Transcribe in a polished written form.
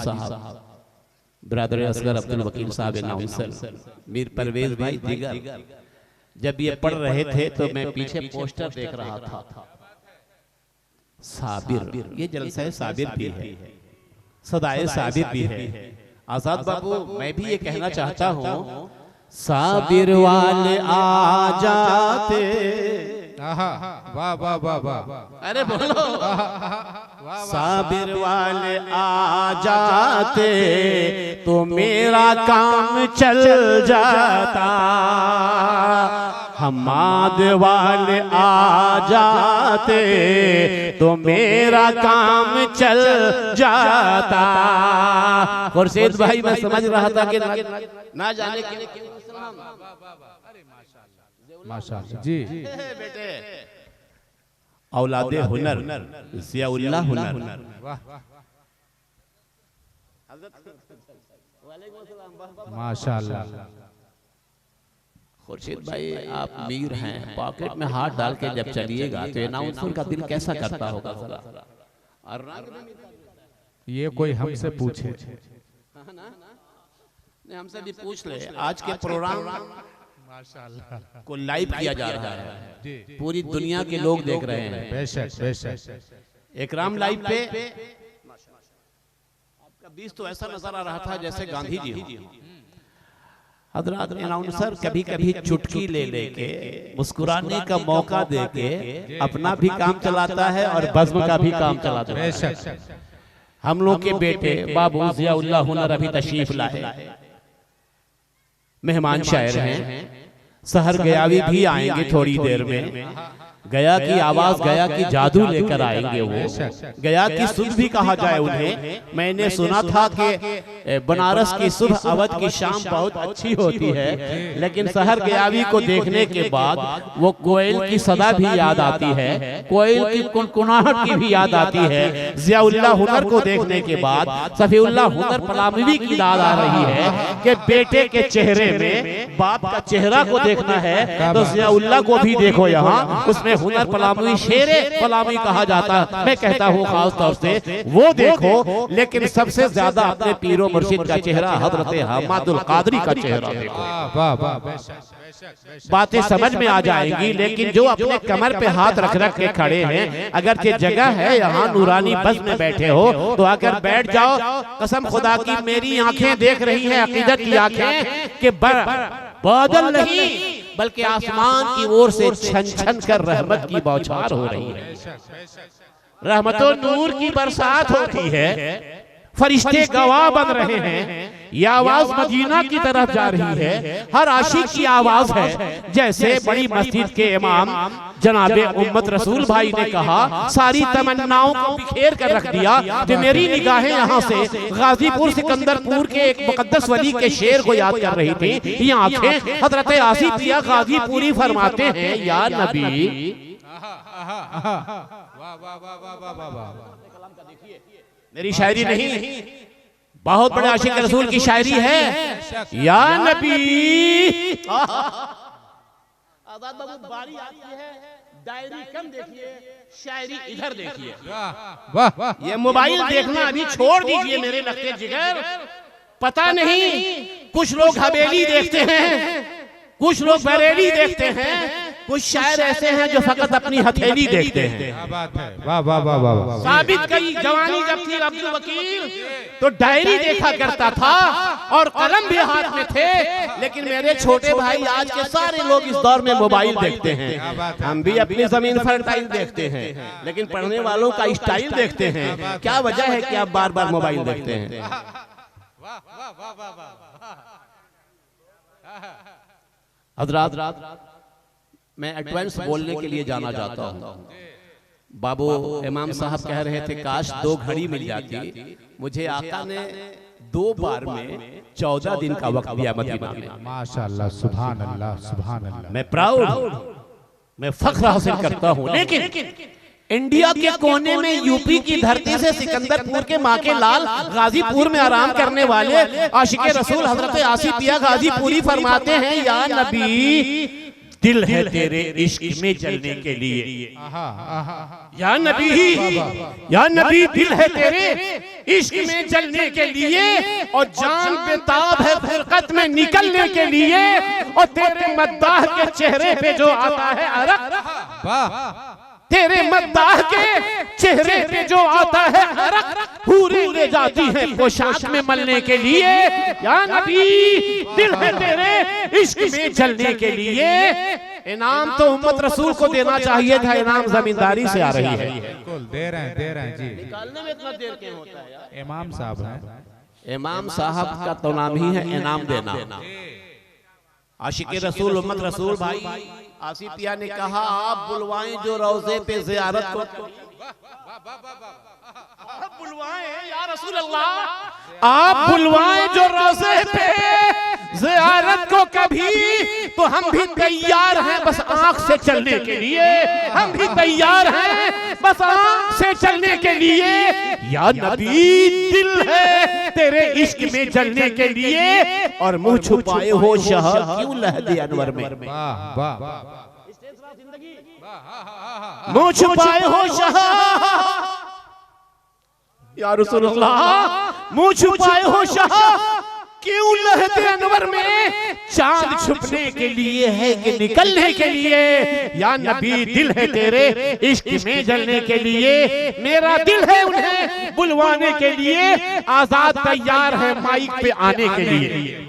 साहब, ब्रदर असगर अब्दुल वकील साहब अनाउंसर, मीर परवेज भाई दीगर, जब ये पढ़ रहे थे तो मैं पीछे पोस्टर देख रहा था, साबिर, ये जलसा है साबिर भी है, सदाए साबिर भी है। आजाद बाबू, मैं भी ये कहना चाहता हूँ, साबिर वाले आ जाते, वाह वाह वाह वाह, अरे बोलो, साबिर वाले आ जाते तो मेरा काम चल जाता, हमाद वाले आ जाते तो मेरा काम चल जाता। खुर्शीद भाई, मैं समझ रहा था कि ना जाने के लिए माशाअल्लाह जी बेटे, औलादे हुनर, ज़ियाउल्लाह हुनर, माशाअल्लाह। खुर्शीद भाई, आप मीर हैं, पॉकेट में हाथ डाल के जब चलिएगा तो अनाउंसर का दिल कैसा करता होगा जरा, ये कोई हमसे पूछे, हमसे भी पूछ ले। आज के प्रोग्राम माशाअल्लाह को लाइव किया जा रहा है, पूरी दुनिया के लोग देख रहे हैं। बेशक बेशक, इकराम लाइव पे आपका 20 तो ऐसा नजर आ रहा था जैसे गांधी जी हो। हजरत अनाउंसर कभी कभी चुटकी ले लेके मुस्कुराने का मौका देके अपना भी काम चलाता है और बज़्म का भी काम चलाता है। हम लोग के बेटे बाबू ज़ियाउल्लाह हुनर अभी तशरीफ लाए, मेहमान शायर हैं, सहर गयावी भी आएंगे थोड़ी देर में। गया की आवाज, गया की जादू लेकर आएंगे वो, गया की सुबह भी कहा जाए उन्हें। मैंने सुना था कि बनारस की सुबह अवध की शाम बहुत अच्छी होती है, लेकिन सहर गयावी को देखने के बाद वो कोयल की सदा भी याद आती है, कोयल की कुनकुनाहट की भी याद आती है। ज़ियाउल्लाह हुनर को देखने के बाद सफीउल्लाह हुनर पलामवी की याद आ रही है कि बेटे के चेहरे में बाप का चेहरा को देखना है तो ज़ियाउल्लाह को भी देखो यहाँ, उसमें हुनर पलामवी, शेरे पलामवी कहा जाता है। मैं कहता हूँ खास तौर से वो देखो, लेकिन सबसे ज्यादा अपने पीरो मुर्शिद का चेहरा, हजरत हमादुल कादरी का चेहरा देखो। बातें समझ में आ जाएंगी, लेकिन जो अपने कमर पे हाथ रख रख के खड़े हैं, अगर ये जगह है यहाँ नूरानी बस में बैठे हो तो अगर बैठ जाओ, कसम खुदा की मेरी आंखें देख रही है, अकीदत की आंखें, कि बादल नहीं बल्कि आसमान की ओर से छन छन कर रहमत की बौछार हो रही है, रहमतों नूर की बरसात होती है, फरिश्ते गवाह बन रहे हैं, ये आवाज मदीना की तरफ जा रही है, हर आशिक की आवाज है। जैसे बड़ी मस्जिद के इमाम जनाबे उम्मत रसूल भाई ने कहा, सारी तमन्नाओं को बिखेर कर रख दिया, तो मेरी निगाहें यहाँ से गाजीपुर सिकंदरपुर के एक मुकद्दस वली के शेर को याद कर रही थी। ये आंखें हजरत आसिफ पिया गाजीपुरी फरमाते हैं, या नबी, मेरी शायरी नहीं, बहुत बड़े आशिक रसूल की शायरी है, या नबी। आजाद बाबू, बारी आती है, डायरी कम देखिए, शायरी इधर देखिए। वाह, ये मोबाइल देखना अभी छोड़ दीजिए मेरे लगते जिगर। पता नहीं, कुछ लोग हवेली देखते हैं, कुछ लोग बरेली देखते हैं, कुछ शायर ऐसे हैं जो फकत अपनी हथेली देखते हैं। वाह वाह वाह वाह। साबित कई जवानी जब थी अब्दुल वकील तो डायरी देखा करता था और कलम भी हाथ में थे, लेकिन मेरे छोटे भाई आज के सारे लोग इस दौर में मोबाइल देखते हैं। हम भी अपनी जमीन फर्टाइल देखते हैं, लेकिन पढ़ने वालों का स्टाइल देखते हैं। क्या वजह है कि आप बार बार मोबाइल देखते हैं? हजरात, मैं एडवांस बोलने के लिए जाना चाहता हूँ। बाबू इमाम साहब कह रहे थे काश 2 घड़ी मिल जाती, मुझे आका ने 2 बार में 14 दिन का वक्त दिया मदीना में। माशाअल्लाह, सुभान अल्लाह, सुभान अल्लाह। मैं प्राउड, मैं फख्र हासिल करता हूँ, लेकिन इंडिया के कोने में यूपी की धरती से सिकंदरपुर के माँ के लाल गाजीपुर में आराम करने वाले आशिक रसूल हजरत आसिफ पिया गाजीपुरी फरमाते हैं, या नबी दिल है तेरे इश्क में जलने के लिए। या नबी दिल है तेरे इश्क में जलने के लिए, और जान बेताब है फुरकत में निकलने के लिए, और तेरे मद्दाह के चेहरे पे जो आता है अरक, तेरे मद्दाह के चेहरे पे जो आता है अरक, पूरी ले जाती है पोशाक में मलने के लिए। या नबी दिल है तेरे इश्क में जलने के लिए। इनाम तो उम्मत रसूल को देना चाहिए था, इनाम जमींदारी से आ रही है। बिल्कुल दे रहे हैं जी। निकालने में इतना देर क्यों होता है यार? इमाम साहब हैं। इमाम साहब का तो नाम ही है इनाम देना। आशिक रसूल उम्मत रसूल भाई आसिफिया ने कहा, आप बुलवाएं जो रोजे पे ज़ियारत को, आप बुलवाएं या रसूल अल्लाह, आप बुलवाएं जो रोजे पे ज़ियारत को कभी, तो हम भी तैयार हैं बस आंख से चलने के लिए, हम भी तैयार हैं बस आंख से चलने के लिए। या नबी दिल है तेरे इश्क में जलने के लिए, और मुंह छुपाए हो शहर क्यों लहदे अनवर में। मुंह छुपाए हो शहर, या रसूल अल्लाह मुंह छुपाए हो शहर क्यों लहदे अनवर में, चांद छुपने के लिए है कि निकलने के लिए। या नबी दिल है तेरे इश्क में जलने के लिए, मेरा दिल है उन्हें बुलवाने के लिए, आजाद तैयार है माइक पे आने के लिए।